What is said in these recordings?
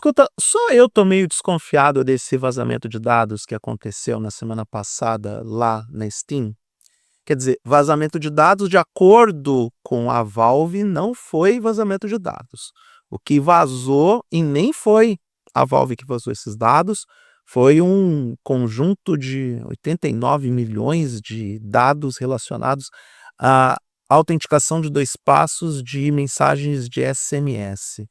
Escuta, só eu tô meio desconfiado desse vazamento de dados que aconteceu na semana passada lá na Steam. Quer dizer, vazamento de dados de acordo com a Valve não foi vazamento de dados. O que vazou, e nem foi a Valve que vazou esses dados, foi um conjunto de 89 milhões de dados relacionados à autenticação de 2 passos de mensagens de SMS.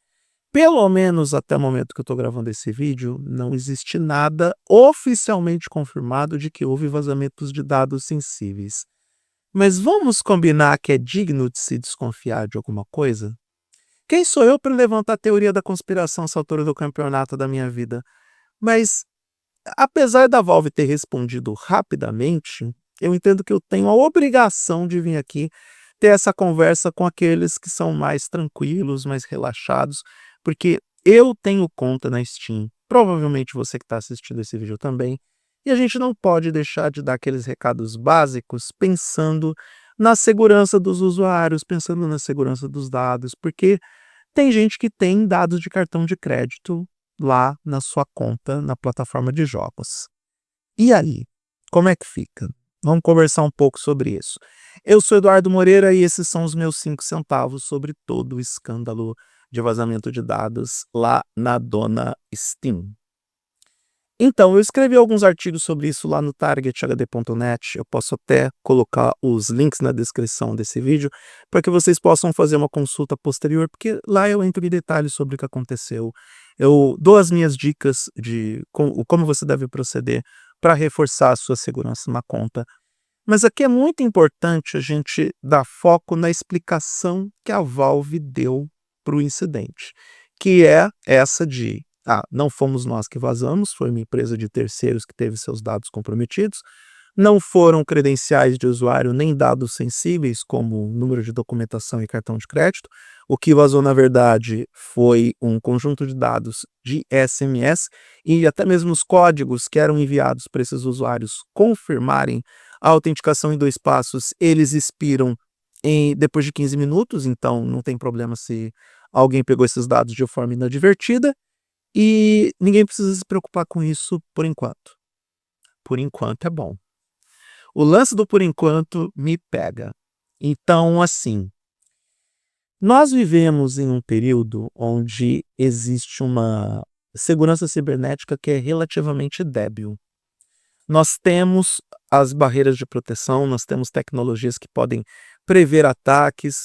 Pelo menos até o momento que eu estou gravando esse vídeo, não existe nada oficialmente confirmado de que houve vazamentos de dados sensíveis. Mas vamos combinar que é digno de se desconfiar de alguma coisa? Quem sou eu para levantar a teoria da conspiração essa altura do campeonato da minha vida? Mas, apesar da Valve ter respondido rapidamente, eu entendo que eu tenho a obrigação de vir aqui ter essa conversa com aqueles que são mais tranquilos, mais relaxados, porque eu tenho conta na Steam, provavelmente você que está assistindo esse vídeo também, e a gente não pode deixar de dar aqueles recados básicos pensando na segurança dos usuários, pensando na segurança dos dados, porque tem gente que tem dados de cartão de crédito lá na sua conta na plataforma de jogos. E aí, como é que fica? Vamos conversar um pouco sobre isso. Eu sou Eduardo Moreira e esses são os meus 5 centavos sobre todo o escândalo de vazamento de dados lá na dona Steam. Então, eu escrevi alguns artigos sobre isso lá no targethd.net. Eu posso até colocar os links na descrição desse vídeo para que vocês possam fazer uma consulta posterior, porque lá eu entro em detalhes sobre o que aconteceu. Eu dou as minhas dicas de como você deve proceder para reforçar a sua segurança na conta. Mas aqui é muito importante a gente dar foco na explicação que a Valve deu para o incidente, que é essa de não fomos nós que vazamos, foi uma empresa de terceiros que teve seus dados comprometidos, não foram credenciais de usuário nem dados sensíveis, como número de documentação e cartão de crédito. O que vazou, na verdade, foi um conjunto de dados de SMS e até mesmo os códigos que eram enviados para esses usuários confirmarem a autenticação em 2 passos, eles expiram depois de 15 minutos, então não tem problema se alguém pegou esses dados de forma inadvertida. E ninguém precisa se preocupar com isso por enquanto. Por enquanto é bom. O lance do por enquanto me pega. Então, assim, nós vivemos em um período onde existe uma segurança cibernética que é relativamente débil. Nós temos as barreiras de proteção, nós temos tecnologias que podem prever ataques,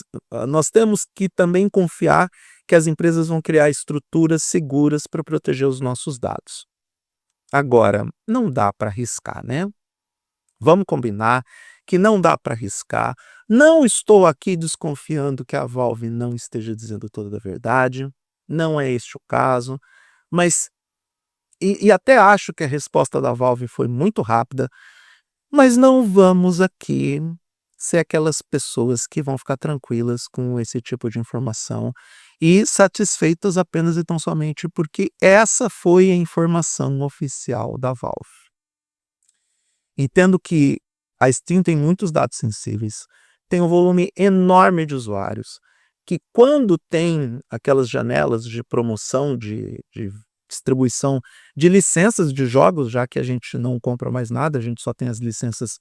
nós temos que também confiar que as empresas vão criar estruturas seguras para proteger os nossos dados. Agora, não dá para arriscar, né? Vamos combinar que não dá para arriscar. Não estou aqui desconfiando que a Valve não esteja dizendo toda a verdade, não é este o caso, mas e até acho que a resposta da Valve foi muito rápida, mas não vamos aqui ser aquelas pessoas que vão ficar tranquilas com esse tipo de informação e satisfeitas apenas e tão somente porque essa foi a informação oficial da Valve. Entendo que a Steam tem muitos dados sensíveis, tem um volume enorme de usuários, que quando tem aquelas janelas de promoção, de distribuição de licenças de jogos, já que a gente não compra mais nada, a gente só tem as licenças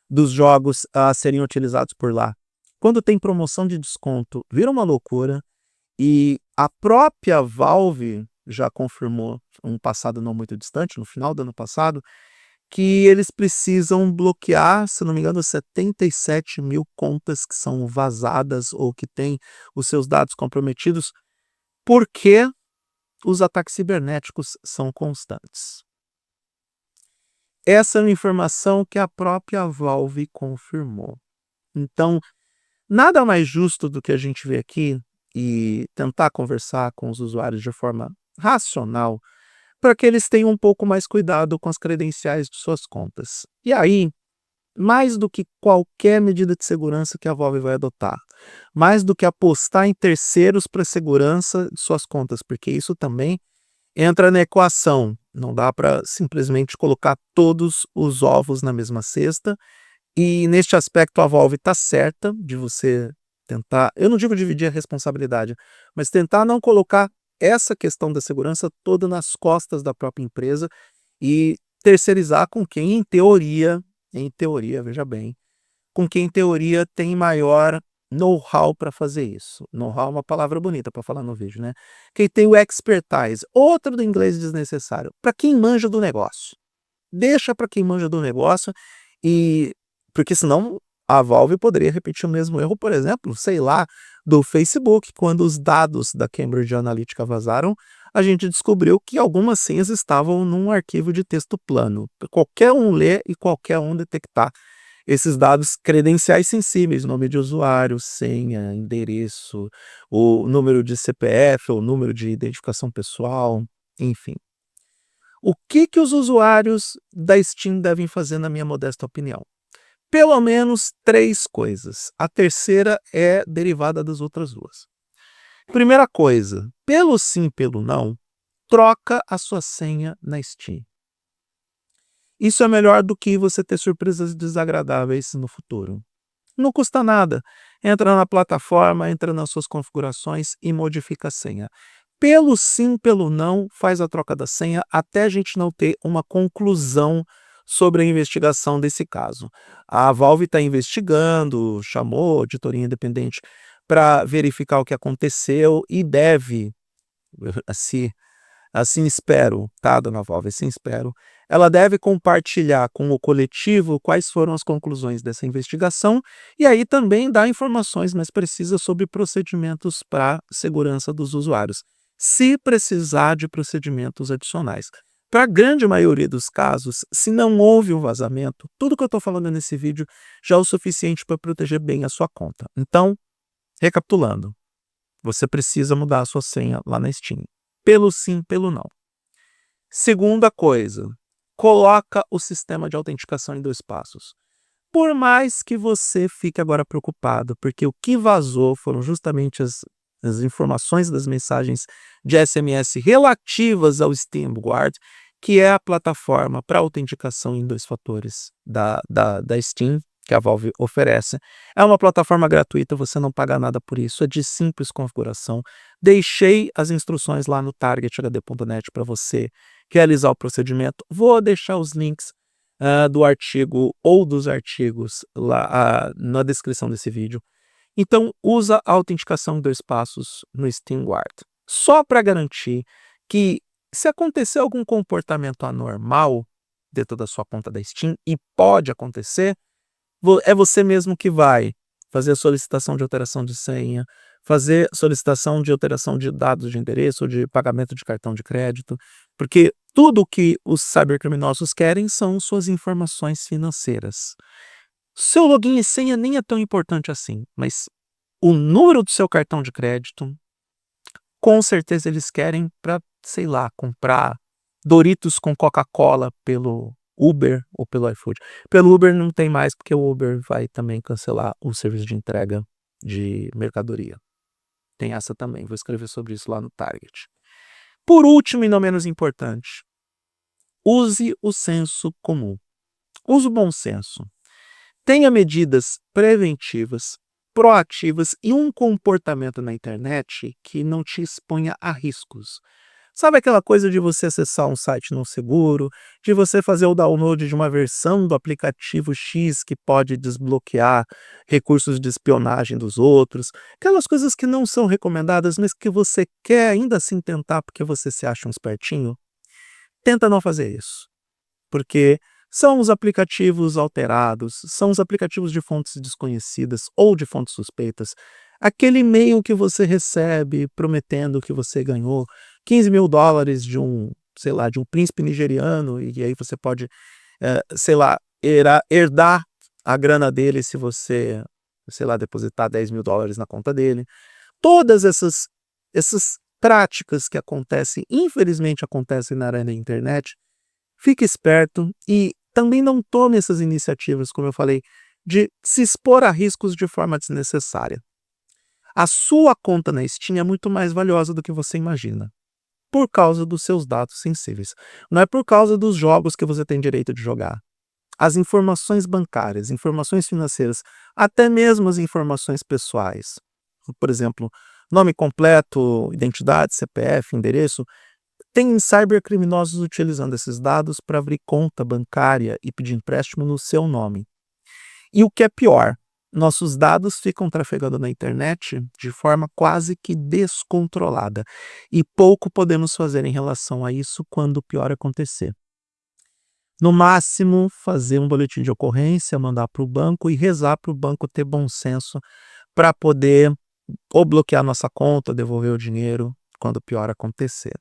dos jogos a serem utilizados por lá. Quando tem promoção de desconto, vira uma loucura, e a própria Valve já confirmou, um passado não muito distante, no final do ano passado, que eles precisam bloquear, se não me engano, 77 mil contas que são vazadas ou que têm os seus dados comprometidos, porque os ataques cibernéticos são constantes. Essa é uma informação que a própria Valve confirmou. Então, nada mais justo do que a gente ver aqui e tentar conversar com os usuários de forma racional para que eles tenham um pouco mais cuidado com as credenciais de suas contas. E aí, mais do que qualquer medida de segurança que a Valve vai adotar, mais do que apostar em terceiros para a segurança de suas contas, porque isso também entra na equação. Não dá para simplesmente colocar todos os ovos na mesma cesta. E neste aspecto a Valve está certa de você tentar, eu não digo dividir a responsabilidade, mas tentar não colocar essa questão da segurança toda nas costas da própria empresa e terceirizar com quem em teoria, veja bem, com quem em teoria tem maior know-how para fazer isso. Know-how é uma palavra bonita para falar no vídeo, né? Quem tem o expertise, outro do inglês desnecessário, para quem manja do negócio. Deixa para quem manja do negócio e porque senão a Valve poderia repetir o mesmo erro, por exemplo, sei lá, do Facebook, quando os dados da Cambridge Analytica vazaram, a gente descobriu que algumas senhas estavam num arquivo de texto plano. Qualquer um ler e qualquer um detectar esses dados credenciais sensíveis, nome de usuário, senha, endereço, o número de CPF, o número de identificação pessoal, enfim. O que os usuários da Steam devem fazer, na minha modesta opinião? Pelo menos 3 coisas. A terceira é derivada das outras 2. Primeira coisa, pelo sim, pelo não, troca a sua senha na Steam. Isso é melhor do que você ter surpresas desagradáveis no futuro. Não custa nada. Entra na plataforma, entra nas suas configurações e modifica a senha. Pelo sim, pelo não, faz a troca da senha até a gente não ter uma conclusão sobre a investigação desse caso. A Valve está investigando, chamou auditoria independente para verificar o que aconteceu e deve, assim espero, tá, dona Valve, assim espero, ela deve compartilhar com o coletivo quais foram as conclusões dessa investigação e aí também dar informações mais precisas sobre procedimentos para segurança dos usuários, se precisar de procedimentos adicionais. Para a grande maioria dos casos, se não houve um vazamento, tudo que eu estou falando nesse vídeo já é o suficiente para proteger bem a sua conta. Então, recapitulando, você precisa mudar a sua senha lá na Steam. Pelo sim, pelo não. Segunda coisa, coloca o sistema de autenticação em 2 passos. Por mais que você fique agora preocupado, porque o que vazou foram justamente as informações das mensagens de SMS relativas ao Steam Guard, que é a plataforma para autenticação em 2 fatores da Steam, que a Valve oferece. É uma plataforma gratuita, você não paga nada por isso, é de simples configuração. Deixei as instruções lá no targethd.net para você realizar o procedimento. Vou deixar os links do artigo ou dos artigos lá na descrição desse vídeo. Então, usa a autenticação em 2 passos no Steam Guard. Só para garantir que, se acontecer algum comportamento anormal dentro da sua conta da Steam, e pode acontecer, é você mesmo que vai fazer a solicitação de alteração de senha, fazer solicitação de alteração de dados de endereço ou de pagamento de cartão de crédito, porque tudo que os cybercriminosos querem são suas informações financeiras. Seu login e senha nem é tão importante assim, mas o número do seu cartão de crédito, com certeza eles querem para, sei lá, comprar Doritos com Coca-Cola pelo Uber ou pelo iFood. Pelo Uber não tem mais, porque o Uber vai também cancelar o serviço de entrega de mercadoria. Tem essa também, vou escrever sobre isso lá no Target. Por último e não menos importante, use o senso comum. Use o bom senso. Tenha medidas preventivas, proativas e um comportamento na internet que não te exponha a riscos. Sabe aquela coisa de você acessar um site não seguro, de você fazer o download de uma versão do aplicativo X que pode desbloquear recursos de espionagem dos outros, aquelas coisas que não são recomendadas, mas que você quer ainda assim tentar porque você se acha um espertinho? Tenta não fazer isso, porque são os aplicativos alterados, são os aplicativos de fontes desconhecidas ou de fontes suspeitas, aquele e-mail que você recebe prometendo que você ganhou $15.000 de sei lá, de um príncipe nigeriano, e aí você pode, sei lá, herdar a grana dele se você, sei lá, depositar $10.000 na conta dele. Todas essas práticas que acontecem, infelizmente acontecem na área da internet, fique esperto e também não tome essas iniciativas, como eu falei, de se expor a riscos de forma desnecessária. A sua conta na Steam é muito mais valiosa do que você imagina, por causa dos seus dados sensíveis. Não é por causa dos jogos que você tem direito de jogar. As informações bancárias, informações financeiras, até mesmo as informações pessoais. Por exemplo, Nome completo, identidade, CPF, endereço. Tem cybercriminosos utilizando esses dados para abrir conta bancária e pedir empréstimo no seu nome. E o que é pior, nossos dados ficam trafegando na internet de forma quase que descontrolada, e pouco podemos fazer em relação a isso quando o pior acontecer. No máximo, fazer um boletim de ocorrência, mandar para o banco e rezar para o banco ter bom senso para poder ou bloquear nossa conta, devolver o dinheiro quando o pior acontecer.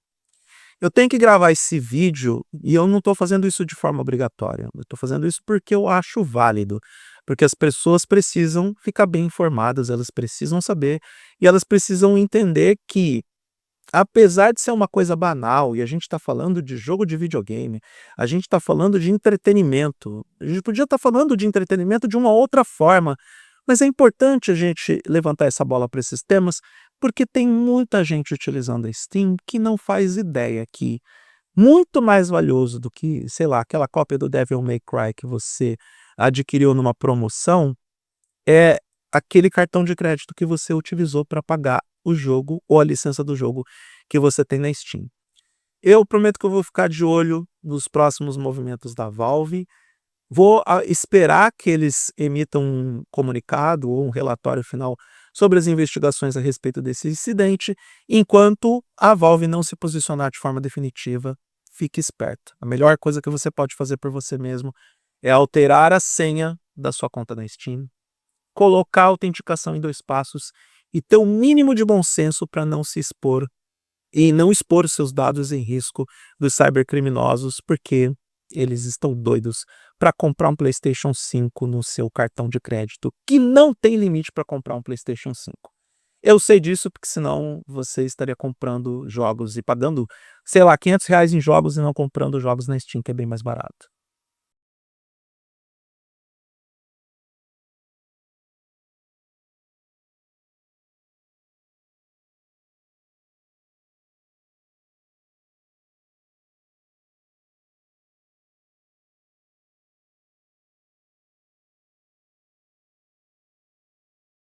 Eu tenho que gravar esse vídeo e eu não estou fazendo isso de forma obrigatória. Eu estou fazendo isso porque eu acho válido, porque as pessoas precisam ficar bem informadas, elas precisam saber e elas precisam entender que, apesar de ser uma coisa banal e a gente está falando de jogo de videogame, a gente está falando de entretenimento, a gente podia estar falando de entretenimento de uma outra forma, mas é importante a gente levantar essa bola para esses temas, porque tem muita gente utilizando a Steam que não faz ideia que muito mais valioso do que, sei lá, aquela cópia do Devil May Cry que você adquiriu numa promoção, é aquele cartão de crédito que você utilizou para pagar o jogo ou a licença do jogo que você tem na Steam. Eu prometo que eu vou ficar de olho nos próximos movimentos da Valve. Vou esperar que eles emitam um comunicado ou um relatório final sobre as investigações a respeito desse incidente. Enquanto a Valve não se posicionar de forma definitiva, fique esperto. A melhor coisa que você pode fazer por você mesmo é alterar a senha da sua conta na Steam, colocar a autenticação em 2 passos e ter o mínimo de bom senso para não se expor e não expor seus dados em risco dos cybercriminosos, porque eles estão doidos para comprar um PlayStation 5 no seu cartão de crédito, que não tem limite para comprar um PlayStation 5. Eu sei disso porque senão você estaria comprando jogos e pagando, sei lá, R$ 500 em jogos e não comprando jogos na Steam, que é bem mais barato.